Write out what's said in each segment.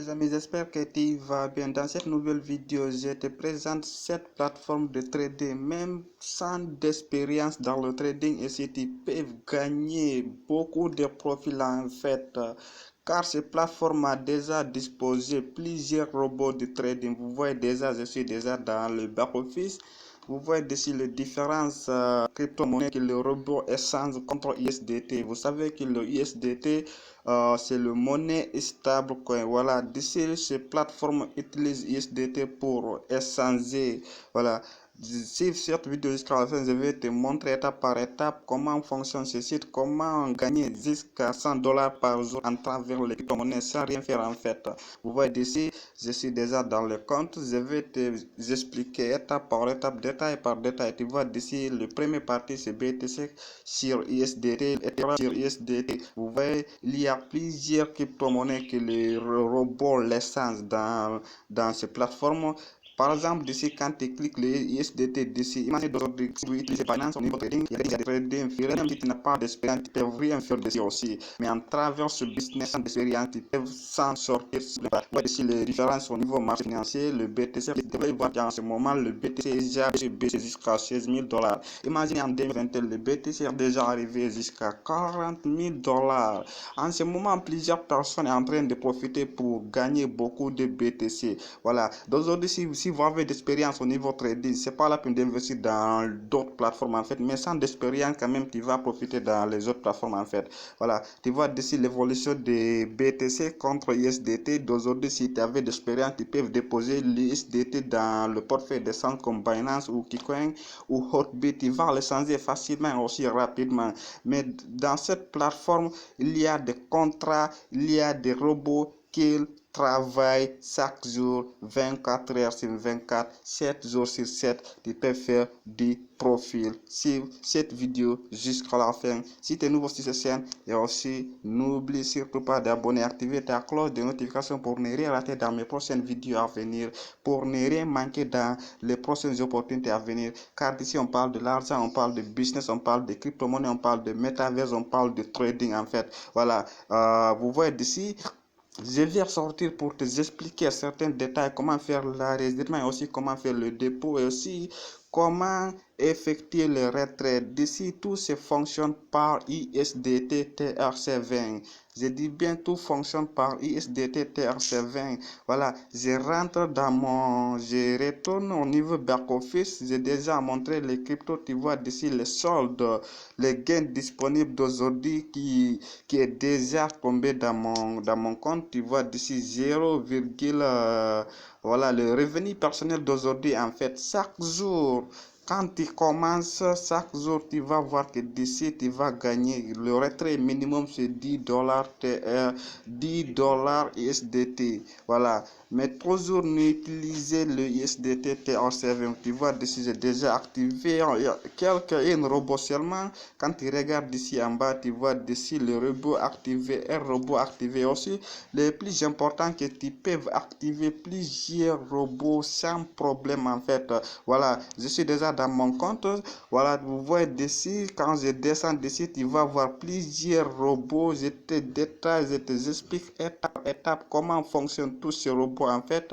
les amis, j'espère que tu vas bien. Dans cette nouvelle vidéo, je te présente cette plateforme de trading. Même sans d'expérience dans le trading, ici tu peux gagner beaucoup de profils en fait. Car cette plateforme a déjà disposé plusieurs robots de trading. Vous voyez déjà, je suis déjà dans le back-office. Vous voyez ici les différentes crypto-monnaies que le robot échange contre USDT. Vous savez que le USDT, c'est le monnaie stable coin. Voilà, d'ici ces plateformes utilisent USDT pour échanger. Voilà. Si cette vidéo jusqu'à la fin, je vais te montrer étape par étape comment fonctionne ce site, comment gagner jusqu'à $100 par jour en travers les crypto-monnaies sans rien faire en fait. Vous voyez ici, je suis déjà dans le compte. Je vais te expliquer étape par étape, détail par détail. Tu vois d'ici, le premier partie c'est BTC sur USDT, Ethereum sur USDT. Vous voyez, il y a plusieurs crypto-monnaies que les robots l'essence dans ces plateformes. Par exemple, d'ici, quand tu cliques le USDT d'ici, imagine d'aujourd'hui, si vous utilisez Binance au niveau trading, il y a des trading, même si tu n'as pas d'expérience, tu peux rien faire dessus aussi. Mais en travers ce business d'expérience, tu peux s'en sortir. Ici, les différences au niveau marché financier, le BTC, vous devez voir qu'en ce moment, le BTC est déjà baissé jusqu'à $16 000. Imaginez en 2021, le BTC est déjà arrivé jusqu'à $40 000. En ce moment, plusieurs personnes sont en train de profiter pour gagner beaucoup de BTC. Voilà. D'aujourd'hui, si vous avez d'expérience au niveau trading, c'est pas la peine d'investir dans d'autres plateformes en fait, mais sans d'expérience quand même, tu vas profiter dans les autres plateformes en fait. Voilà, tu vois d'ici l'évolution des BTC contre USDT. D'aujourd'hui, si tu avais d'expérience, tu peux déposer l'USDT dans le portefeuille de centres comme Binance ou KuCoin ou Hotbit. Tu vas le changer facilement aussi rapidement. Mais dans cette plateforme, il y a des contrats, il y a des robots qui travaille chaque jour, 24 heures sur 24, 7 jours sur 7, tu peux faire du profil. Suive cette vidéo jusqu'à la fin. Si tu es nouveau sur cette chaîne, et aussi n'oublie surtout pas d'abonner, activer ta cloche de notification pour ne rien rater dans mes prochaines vidéos à venir, pour ne rien manquer dans les prochaines opportunités à venir. Car ici on parle de l'argent, on parle de business, on parle de crypto-monnaie, on parle de metaverse, on parle de trading en fait. Voilà, vous voyez d'ici. Je vais sortir pour te expliquer certains détails, comment faire l'enregistrement et aussi comment faire le dépôt et aussi comment effectuer le retrait. D'ici, tout se fonctionne par USDT TRC20. Je dis bien tout fonctionne par USDT TRC20. Voilà, je rentre je retourne au niveau back office. J'ai déjà montré les cryptos. Tu vois d'ici les soldes, les gains disponibles d'aujourd'hui qui est déjà tombé dans mon compte. Tu vois d'ici 0, voilà le revenu personnel d'aujourd'hui en fait chaque jour. Quand tu commences, chaque jour, tu vas voir que d'ici, tu vas gagner. Le retrait minimum, c'est $10 TR, $10 USDT. Voilà. Mais toujours n'utilisez le USDT TR7. Tu vois, d'ici, j'ai déjà activé un robot seulement. Quand tu regardes ici en bas, tu vois d'ici le robot activé, un robot activé aussi. Le plus important, que tu peux activer plusieurs robots sans problème en fait. Voilà, je suis déjà dans mon compte. Voilà, vous voyez d'ici, quand je descends d'ici, tu vas voir plusieurs robots. Je te détaille, je te explique étape par étape comment fonctionnent tous ces robots en fait.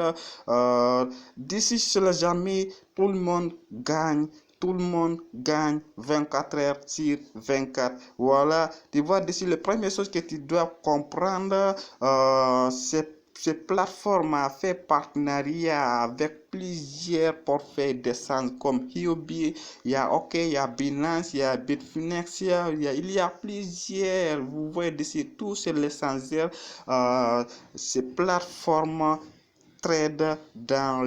D'ici sur les amis, tout le monde gagne. Tout le monde gagne 24 heures sur 24. Voilà, tu vois d'ici, la première chose que tu dois comprendre, cette plateforme a fait partenariat avec plusieurs portefeuilles d'essence comme Huobi, il y a OK, il y a Binance, il y a Bitfinex, il y a plusieurs. Vous voyez d'ici, tout c'est l'essentiel. Ces plateformes trade dans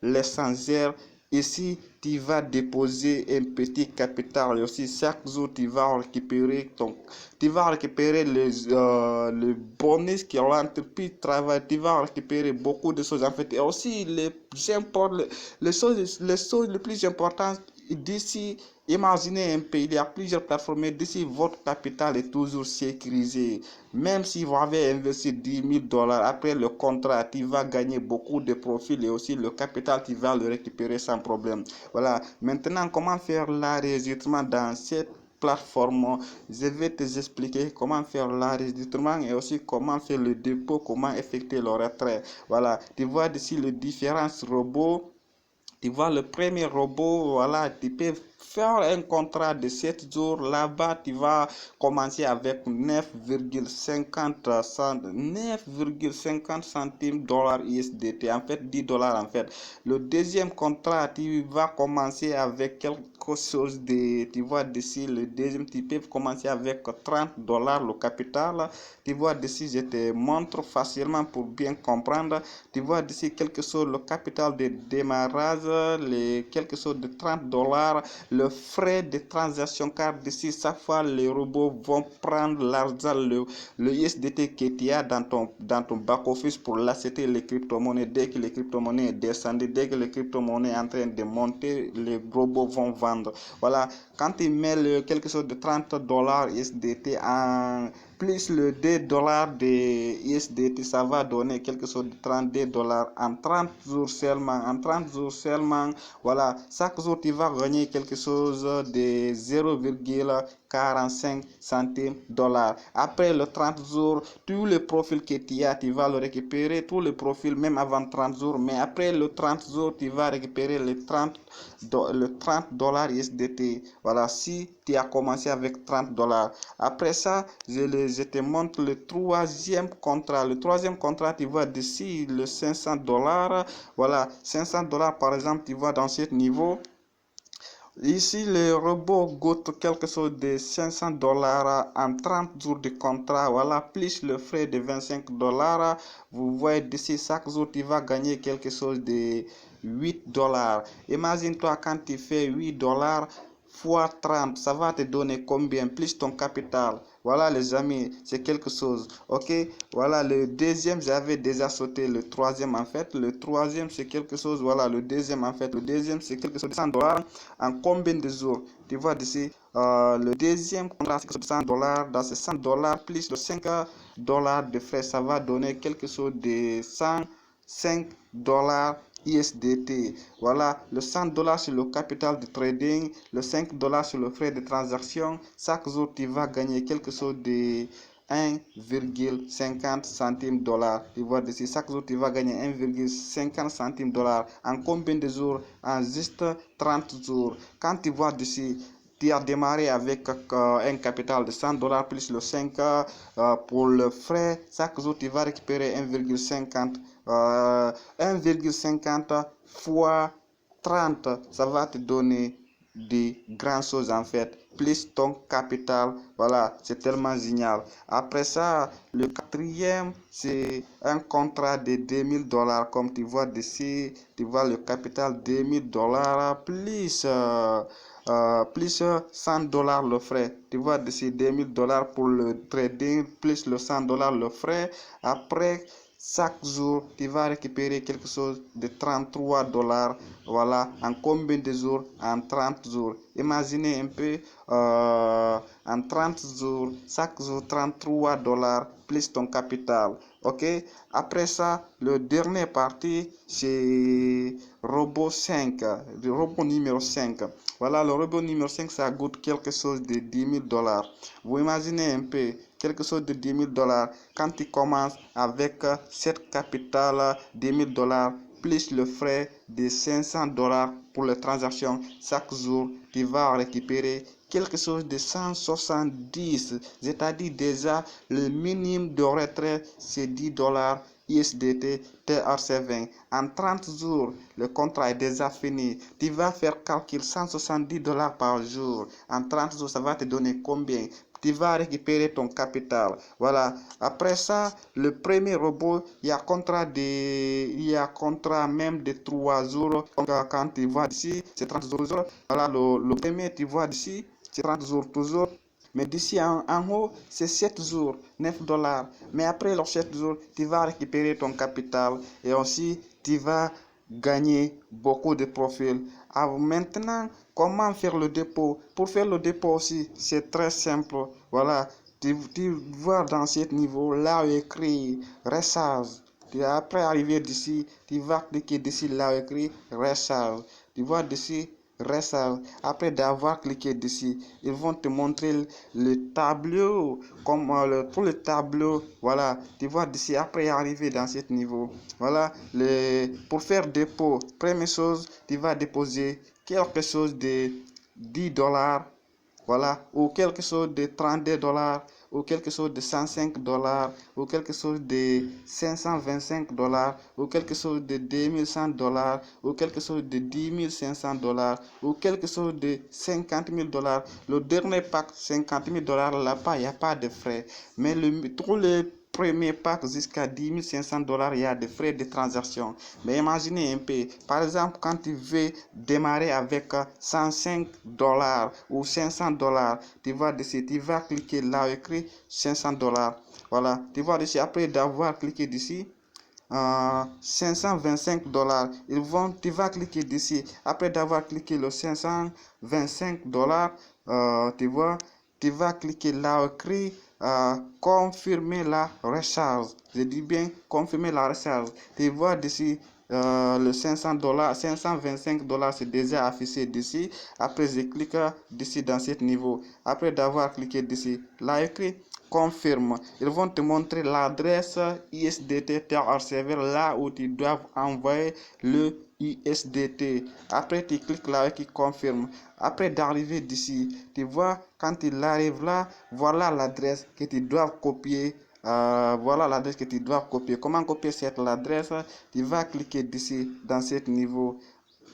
l'essentiel. Ici, tu vas déposer un petit capital. Et aussi, chaque jour, tu vas récupérer le bonus que l'entreprise travaille. Tu vas récupérer beaucoup de choses en fait. Et aussi, les choses les plus importantes d'ici. Imaginez un pays, il y a plusieurs plateformes. D'ici, votre capital est toujours sécurisé. Même si vous avez investi $10 000, après le contrat, tu vas gagner beaucoup de profits et aussi le capital, tu vas le récupérer sans problème. Voilà. Maintenant, comment faire l'enregistrement dans cette plateforme, je vais t'expliquer comment faire l'enregistrement et aussi comment faire le dépôt, comment effectuer le retrait. Voilà, tu vois ici les différents robots. Tu vois le premier robot, voilà, tu peux faire un contrat de 7 jours. Là-bas, tu vas commencer avec 9,50 centimes dollars USDT, en fait 10 dollars en fait. Le deuxième contrat, tu vas commencer avec quelque chose de, tu vois d'ici, le deuxième, tu peux commencer avec 30 dollars le capital. Tu vois d'ici, je te montre facilement pour bien comprendre. Tu vois d'ici quelque chose, le capital de démarrage, quelque chose de 30 dollars, le frais de transaction, car d'ici chaque fois les robots vont prendre l'argent, le USDT que tu as dans ton back-office pour l'accepter les crypto-monnaies. Dès que les crypto-monnaies descendent, dès que les crypto-monnaies sont en train de monter, les robots vont vendre. Voilà, quand tu mets quelque chose de 30 dollars USDT en plus le 2 dollars de USDT, ça va donner quelque chose de 32 dollars en 30 jours seulement. En 30 jours seulement, voilà, chaque jour tu vas gagner quelque chose de 0,45 centimes dollars. Après le 30 jours, tous les profils que tu as, tu vas le récupérer, tous les profils même avant 30 jours, mais après le 30 jours, tu vas récupérer le 30 dollars USDT. Voilà, si tu as commencé avec 30 dollars. Après ça, je te montre le troisième contrat. Le troisième contrat, tu vois d'ici le 500 dollars. Voilà, 500 dollars par exemple, tu vois dans ce niveau. Ici, le robot goûte quelque chose de 500 dollars en 30 jours de contrat. Voilà, plus le frais de 25 dollars. Vous voyez d'ici, chaque jour, tu vas gagner quelque chose de 8 dollars. Imagine-toi quand tu fais 8 dollars fois 30, ça va te donner combien plus ton capital. Voilà les amis, c'est quelque chose. Ok, voilà le deuxième, j'avais déjà sauté le troisième en fait. Le troisième c'est quelque chose, voilà le deuxième en fait. Le deuxième c'est quelque chose de 100 dollars en combien de jours? Tu vois d'ici, le deuxième contrat c'est 100 dollars. Dans ces 100 dollars plus le 5 dollars de frais, ça va donner quelque chose de 105 dollars USDT. Voilà, le 100 dollars sur le capital de trading, le 5 dollars sur le frais de transaction. Chaque jour, tu vas gagner quelque chose de 1,50 centimes dollars. Tu vois, d'ici chaque jour, tu vas gagner 1,50 centimes dollars. En combien de jours? En juste 30 jours. Quand tu vois d'ici, tu as démarré avec un capital de 100 dollars plus le 5 pour le frais. Chaque jour, tu vas récupérer 1,50 fois 30. Ça va te donner de grandes choses en fait. Plus ton capital. Voilà, c'est tellement génial. Après ça, le quatrième, c'est un contrat de 2000 dollars. Comme tu vois d'ici, tu vois le capital 2000 dollars plus 100 dollars le frais. Tu vois d'ici 2000 dollars pour le trading, plus le 100 dollars le frais. Après, chaque jour, tu vas récupérer quelque chose de 33 dollars. Voilà, en combien de jours? En 30 jours. Imaginez un peu, en 30 jours, chaque jour 33 dollars plus ton capital. Ok, après ça, le dernier partie, c'est robot 5, le robot numéro 5. Voilà, le robot numéro 5, ça coûte quelque chose de 10 000 dollars. Vous imaginez un peu, quelque chose de 10 000 dollars. Quand tu commences avec cette capitale, 10 000 dollars, plus le frais de 500 dollars pour les transactions, chaque jour, tu vas récupérer quelque chose de 170, c'est-à-dire déjà le minimum de retrait, c'est 10 dollars USDT TRC20. En 30 jours, le contrat est déjà fini. Tu vas faire calcul 170 dollars par jour. En 30 jours, ça va te donner combien? Tu vas récupérer ton capital. Voilà. Après ça, le premier robot, il y a contrat même de 3 jours. Donc, quand tu vois d'ici, c'est 30 jours. Voilà, le premier, tu vois d'ici, c'est 30 jours toujours. Mais d'ici en haut, c'est 7 jours, 9 dollars. Mais après les 7 jours, tu vas récupérer ton capital et aussi tu vas gagner beaucoup de profils. Alors maintenant, comment faire le dépôt? Pour faire le dépôt aussi, c'est très simple. Voilà, tu vois dans ce niveau, là où écrit recharge. Après arriver d'ici, tu vas cliquer d'ici là où écrit recharge. Tu vois d'ici, recharge. Après d'avoir cliqué dessus, ils vont te montrer le tableau, comme pour le tableau, voilà, tu vois d'ici. Après arriver dans ce niveau, voilà, pour faire dépôt, première chose, tu vas déposer quelque chose de 10 $, voilà, ou quelque chose de 32 $, ou quelque chose de 105 $, ou quelque chose de 525 $, ou quelque chose de 2100 $, ou quelque chose de 10 500 $, ou quelque chose de 50 000 $. Le dernier pack 50 000 $ là-bas, il n'y a pas de frais. Mais tous les premiers packs jusqu'à 10 500 $, il y a des frais de transaction. Mais imaginez un peu, par exemple, quand tu veux démarrer avec 105 $ ou 500 $, tu vas dessus, tu vas cliquer là, écrit 500 $. Voilà, tu vas dessus, après d'avoir cliqué dessus, 525 $, tu vas cliquer dessus. Après d'avoir cliqué le 525 $, tu vas cliquer là, écrit confirmer la recharge. Je dis bien confirmer la recharge. Tu vois dessus, le 500 $, 525 $, c'est déjà affiché dessus. Après, je clique dessus dans ce niveau. Après d'avoir cliqué dessus, là écrit confirme. Ils vont te montrer l'adresse USDT server là où tu dois envoyer le USDT. Après, tu cliques là qui confirme. Après d'arriver d'ici, tu vois, quand il arrive là, voilà l'adresse que tu dois copier. Voilà l'adresse que tu dois copier. Comment copier cette adresse? Tu vas cliquer d'ici dans ce niveau.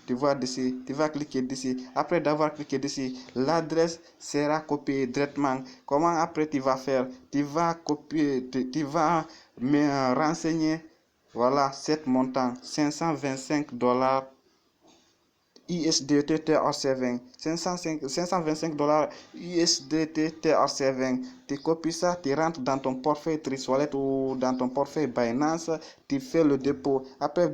Tu vois dessus, tu vas cliquer dessus. Après d'avoir cliqué dessus, l'adresse sera copiée directement. Comment après tu vas faire? Tu vas copier, tu vas me renseigner. Voilà, cet montant, 525 $ USDT TRC20, 525 $ USDT TRC20. Tu copies ça, tu rentres dans ton portefeuille Triswallet ou dans ton portefeuille Binance, tu fais le dépôt. Après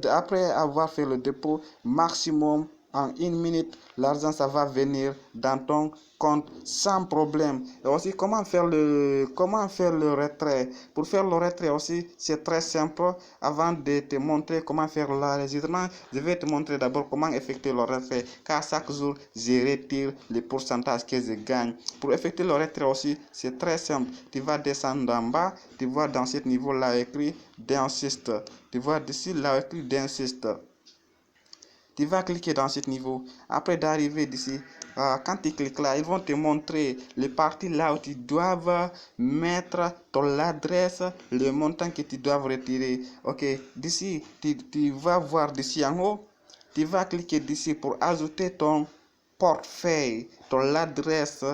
avoir fait le dépôt, maximum en 1 minute, l'argent ça va venir dans ton compte sans problème. Et aussi comment faire le retrait. Pour faire le retrait aussi, c'est très simple. Avant de te montrer comment faire l'enregistrement, je vais te montrer d'abord comment effectuer le retrait, car chaque jour je retire le pourcentage que je gagne. Pour effectuer le retrait aussi, c'est très simple. Tu vas descendre en bas, tu vois dans ce niveau là écrit d'insiste. Tu vois d'ici là écrit d'insiste. Tu vas cliquer dans ce niveau. Après d'arriver d'ici, quand tu cliques là, ils vont te montrer les parties là où tu dois mettre ton adresse, le montant que tu dois retirer. Ok, d'ici, tu vas voir d'ici en haut, tu vas cliquer d'ici pour ajouter ton portefeuille, ton adresse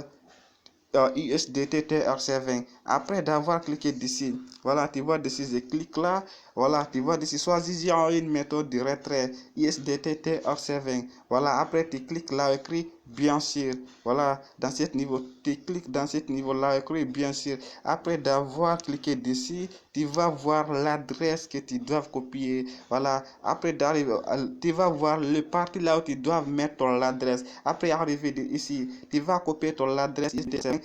USDT TRC20. Après d'avoir cliqué d'ici, voilà, tu vois d'ici, je clique là, voilà, tu vois d'ici, choisis une méthode de retrait USDT TRC20. Voilà, après tu cliques là, écrit bien sûr. Voilà, dans ce niveau, tu cliques dans ce niveau là, écrit bien sûr. Après d'avoir cliqué dessus, tu vas voir l'adresse que tu dois copier. Voilà, après d'arriver, tu vas voir le parti là où tu dois mettre ton adresse. Après arriver ici, tu vas copier ton adresse,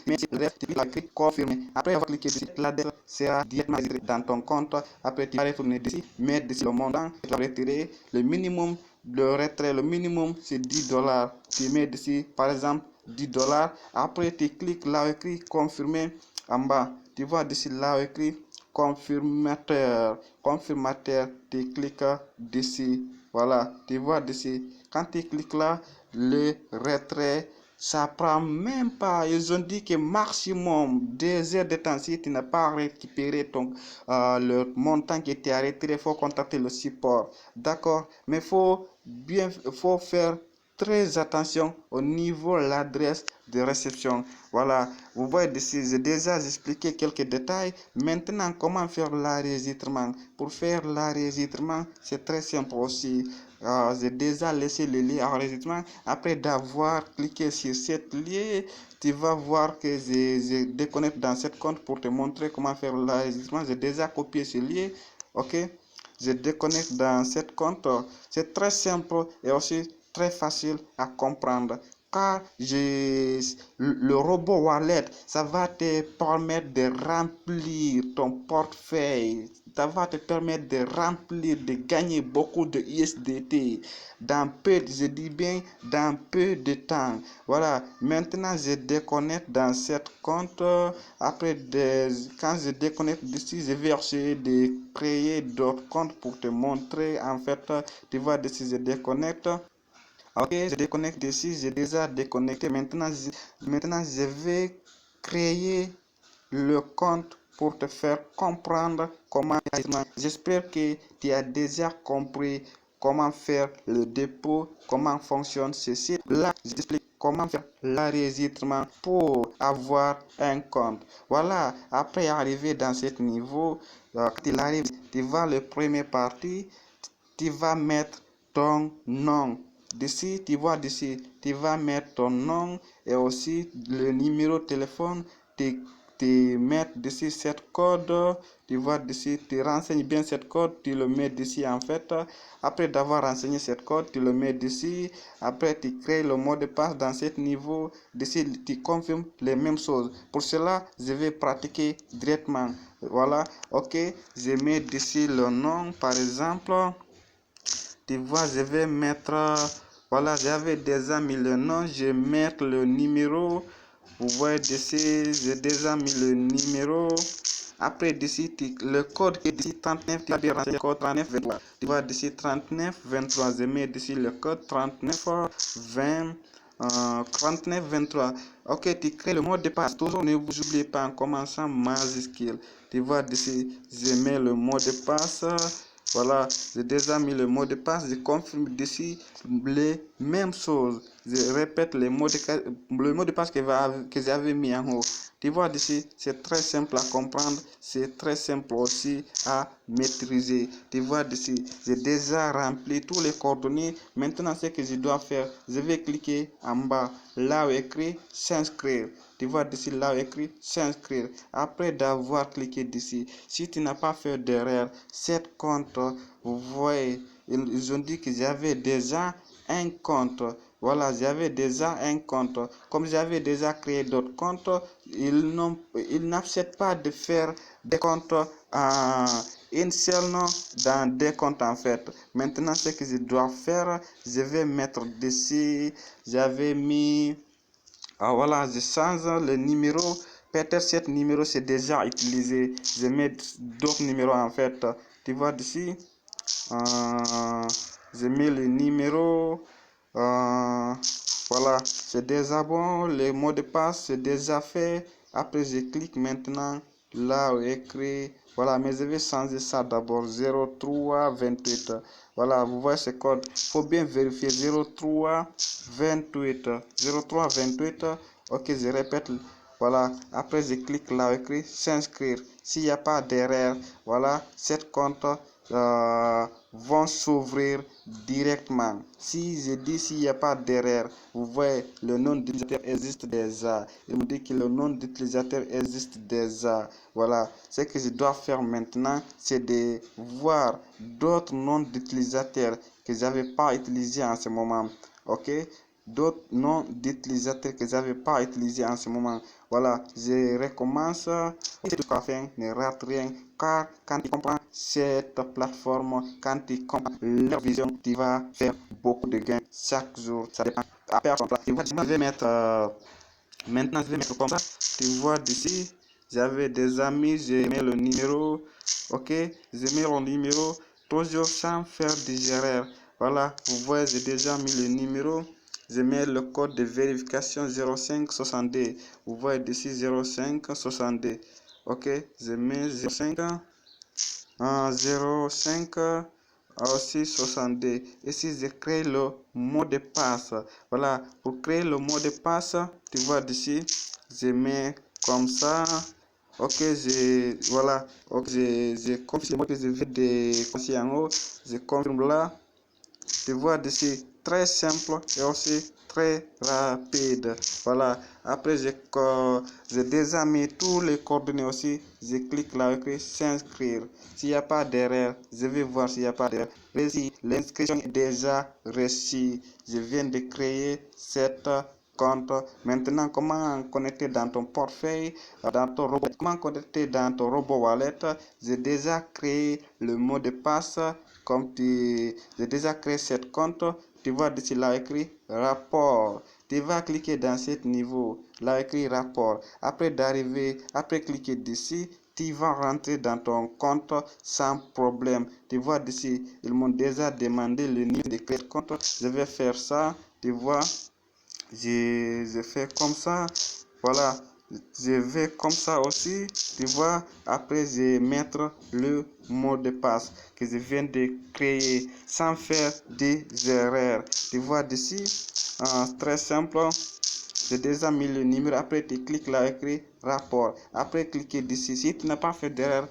mais tu cliques confirmer. Après avoir cliqué dessus, l'adresse sera directement dans ton compte. Après tu vas retourner dessus, mettre dessus le montant, tu vas retirer le minimum. Le retrait, le minimum c'est 10 $. Tu mets dessus par exemple 10 $. Après tu cliques là écrit confirmer en bas. Tu vois dessus là écrit confirmateur. Tu cliques dessus. Voilà, tu vois dessus. Quand tu cliques là, le retrait, ça prend même pas. Ils ont dit que maximum 2 heures de temps. Si tu n'as pas récupéré le montant qui était arrêté, il faut contacter le support. D'accord, mais faut faire très attention au niveau de l'adresse de réception. Voilà, vous voyez ici, j'ai déjà expliqué quelques détails. Maintenant, comment faire l'enregistrement? Pour faire l'enregistrement, c'est très simple aussi. J'ai déjà laissé le lien enregistrement. Après d'avoir cliqué sur cette lien, tu vas voir que je déconnecte dans cette compte pour te montrer comment faire l'enregistrement. J'ai déjà copié ce lien. Ok, je déconnecte dans cette compte. C'est très simple et aussi très facile à comprendre. car le robot wallet, ça va te permettre de remplir ton portefeuille, ça va te permettre de remplir, de gagner beaucoup de USDT dans peu, je dis bien dans peu de temps. Voilà, maintenant je déconnecte dans cette compte. Après, quand je déconnecte d'ici, je vais essayer de créer d'autres comptes pour te montrer. En fait, tu vois, d'ici je déconnecte. Ok, je déconnecte d'ici, j'ai déjà déconnecté. Maintenant, je vais créer le compte pour te faire comprendre comment. J'espère que tu as déjà compris comment faire le dépôt, comment fonctionne ceci. Là, j'explique comment faire l'enregistrement pour avoir un compte. Voilà, après arriver dans ce niveau, quand il arrive, tu vas le premier partie, tu vas mettre ton nom. D'ici, tu vois d'ici, tu vas mettre ton nom et aussi le numéro de téléphone. Tu mets d'ici cette code, tu vois d'ici, tu renseignes bien cette code, tu le mets d'ici en fait. Après d'avoir renseigné cette code, tu le mets d'ici. Après, tu crées le mot de passe dans ce niveau. D'ici, tu confirmes les mêmes choses. Pour cela, je vais pratiquer directement. Voilà, ok, je mets d'ici le nom par exemple. Tu vois, je vais mettre, voilà, j'avais déjà mis le nom, je vais mettre le numéro. Vous voyez d'ici, j'ai déjà mis le numéro. Après, d'ici, le code qui est d'ici 39, tu vas bien renseigner le code 39, 23. Tu vois, d'ici 39, 23, je mets d'ici le code 39, 20, 39, 23. Ok, tu crées le mot de passe. Toujours, ne vous oubliez pas en commençant majuscule. Tu vois, d'ici, je mets le mot de passe. Voilà, j'ai déjà mis le mot de passe, je confirme d'ici les mêmes choses. Je répète le mot de passe que j'avais mis en haut. Tu vois d'ici, c'est très simple à comprendre, c'est très simple aussi à maîtriser. Tu vois d'ici, j'ai déjà rempli tous les coordonnées. Maintenant, ce que je dois faire, je vais cliquer en bas, là où écrit s'inscrire. Tu vois d'ici là où écrit s'inscrire. Après d'avoir cliqué d'ici, si tu n'as pas fait d'erreur, cette compte, vous voyez, ils ont dit que j'avais déjà un compte. Voilà, j'avais déjà un compte. Comme j'avais déjà créé d'autres comptes, ils n'acceptent pas de faire des comptes une seule nom dans des comptes en fait. Maintenant, ce que je dois faire, je vais mettre d'ici, j'avais mis, voilà, je change le numéro. Peut-être cet numéro c'est déjà utilisé. Je mets d'autres numéros en fait. Tu vois d'ici, je mets le numéro. Voilà, c'est déjà bon. Le mot de passe c'est déjà fait. Après, je clique maintenant là où écrit. Voilà, mais je vais changer ça d'abord. 0328. Voilà, vous voyez ce code. Il faut bien vérifier. 0328. 0328. Ok, je répète. Voilà, après je clique là où écrit s'inscrire. S'il n'y a pas d'erreur, voilà, cette compte vont s'ouvrir directement. Si je dis s'il n'y a pas d'erreur, vous voyez, le nom d'utilisateur existe déjà. Il me dit que le nom d'utilisateur existe déjà. Voilà, ce que je dois faire maintenant, c'est de voir d'autres noms d'utilisateurs que je n'avais pas utilisés en ce moment. Ok, d'autres noms d'utilisateurs que je n'avais pas utilisés en ce moment. Voilà, je recommence. Jusqu'à la fin, ne rate rien. Car quand tu comprends cette plateforme, quand tu comprends leur vision, tu vas faire beaucoup de gains chaque jour. Ça dépend à personne. Je vais mettre, maintenant, je vais mettre comme ça. Tu vois d'ici, j'avais des amis, j'ai mis le numéro. Ok, j'ai mis le numéro toujours sans faire des erreurs. Voilà, vous voyez, j'ai déjà mis le numéro. Je mets le code de vérification 0562. Vous voyez d'ici 0562. Ok, je mets 05 aussi 62. Ici, je crée le mot de passe. Voilà, pour créer le mot de passe, tu vois d'ici, je mets comme ça. Ok, voilà, ok, je confirme que je vais de en haut. Je confirme là. Tu vois d'ici, très simple et aussi très rapide. Voilà, après j'ai déjà mis tous les coordonnées aussi. Je clique là écrit s'inscrire. S'il n'y a pas d'erreur, je vais voir s'il n'y a pas d'erreur. Ici, l'inscription est déjà reçue. Je viens de créer cette compte. Maintenant, comment connecter dans ton portefeuille, dans ton robot, comment connecter dans ton robot wallet. J'ai déjà créé le mot de passe. J'ai déjà créé cette compte. Tu vois d'ici là écrit rapport. Tu vas cliquer dans ce niveau, là écrit rapport. Après cliquer d'ici, tu vas rentrer dans ton compte sans problème. Tu vois d'ici, ils m'ont déjà demandé le niveau de créer compte. Je vais faire ça. Tu vois, je fais comme ça. Voilà, je vais comme ça aussi. Tu vois, après je vais mettre le mot de passe que je viens de créer sans faire des erreurs. Tu vois d'ici, très simple. J'ai déjà mis le numéro. Après, tu cliques là, écrit rapport. Après, cliquez d'ici. Si tu n'as pas fait d'erreur,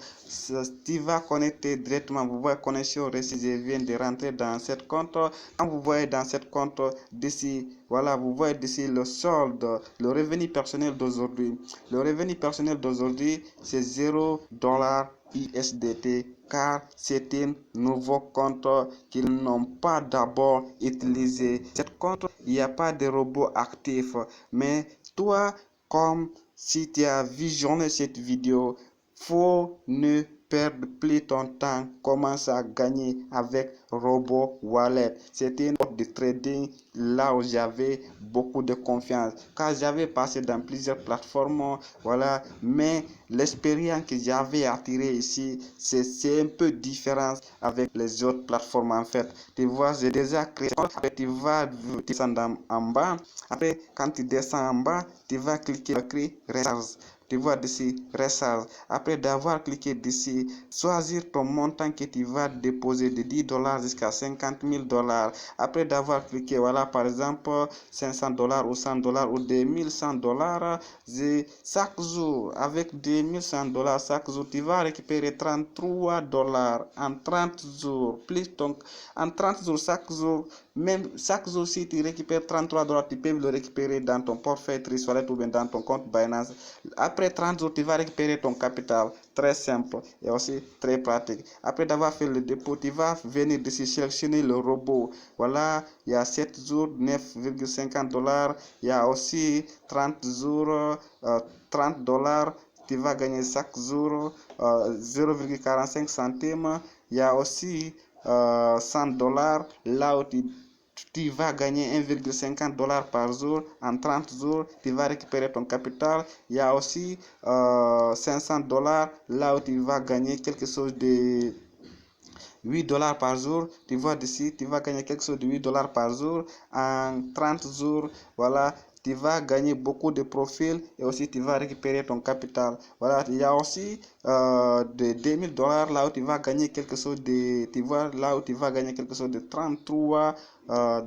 tu vas connecter directement. Vous voyez connexion réussie. Je viens de rentrer dans cette compte. Quand vous voyez dans cette compte d'ici, voilà, vous voyez d'ici le solde, le revenu personnel d'aujourd'hui. Le revenu personnel d'aujourd'hui, c'est $0 USDT, car c'est un nouveau compte qu'ils n'ont pas d'abord utilisé. Cette compte, il n'y a pas de robot actif. Mais toi, comme si tu as visionné cette vidéo, faut ne perdre plus ton temps, commence à gagner avec Robo Wallet. C'était une sorte de trading là où j'avais beaucoup de confiance, car j'avais passé dans plusieurs plateformes, voilà, mais l'expérience que j'avais attirée ici, c'est un peu différent avec les autres plateformes en fait. Tu vois, j'ai déjà créé, après tu vas descendre en bas, après quand tu descends en bas, tu vas cliquer sur recharge. Tu vois d'ici, recharge. Après d'avoir cliqué d'ici, choisir ton montant que tu vas déposer de $10 jusqu'à $50,000. Après d'avoir cliqué, voilà, par exemple, $500 ou $100 ou $2,100, chaque jour, avec $2,100 chaque jour, tu vas récupérer $33 en 30 jours. Plus donc, en 30 jours, chaque jour, même chaque jour, si tu récupères $33, tu peux le récupérer dans ton portefeuille Trade ou bien dans ton compte Binance. Après 30 jours, tu vas récupérer ton capital. Très simple et aussi très pratique. Après d'avoir fait le dépôt, tu vas venir ici sélectionner le robot. Voilà, il y a 7 jours, $9,50. Il y a aussi 30 jours, $30. Tu vas gagner chaque jour 0,45 centimes. Il y a aussi $100 là où tu vas gagner $1,50 par jour. En 30 jours, tu vas récupérer ton capital. Il y a aussi $500 là où tu vas gagner quelque chose de $8 par jour. Tu vois d'ici, tu vas gagner quelque chose de $8 par jour en 30 jours. Voilà, tu vas gagner beaucoup de profils et aussi tu vas récupérer ton capital. Voilà, il y a aussi de $2,000 là où tu vas gagner quelque chose de, tu vois là où tu vas gagner quelque chose de 33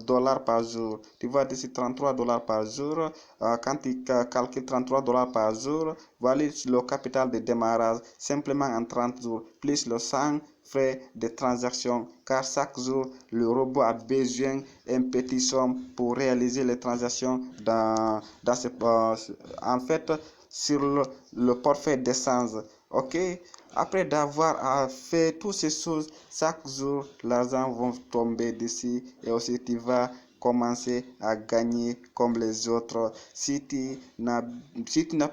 dollars par jour. Tu vois d'ici $33 par jour. Quand tu calcules $33 par jour, voilà le capital de démarrage simplement en 30 jours, plus le 100 frais de transaction, car chaque jour le robot a besoin d'une petite somme pour réaliser les transactions dans ce, en fait sur le portefeuille d'essence. Ok, après d'avoir fait toutes ces choses, chaque jour l'argent va tomber d'ici et aussi tu vas commencer à gagner comme les autres. Si tu n'as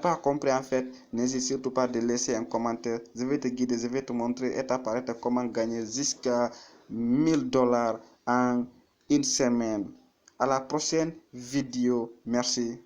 pas compris en fait, n'hésite surtout pas de laisser un commentaire. Je vais te guider, je vais te montrer étape par étape comment gagner jusqu'à $1,000 en une semaine. À la prochaine vidéo. Merci.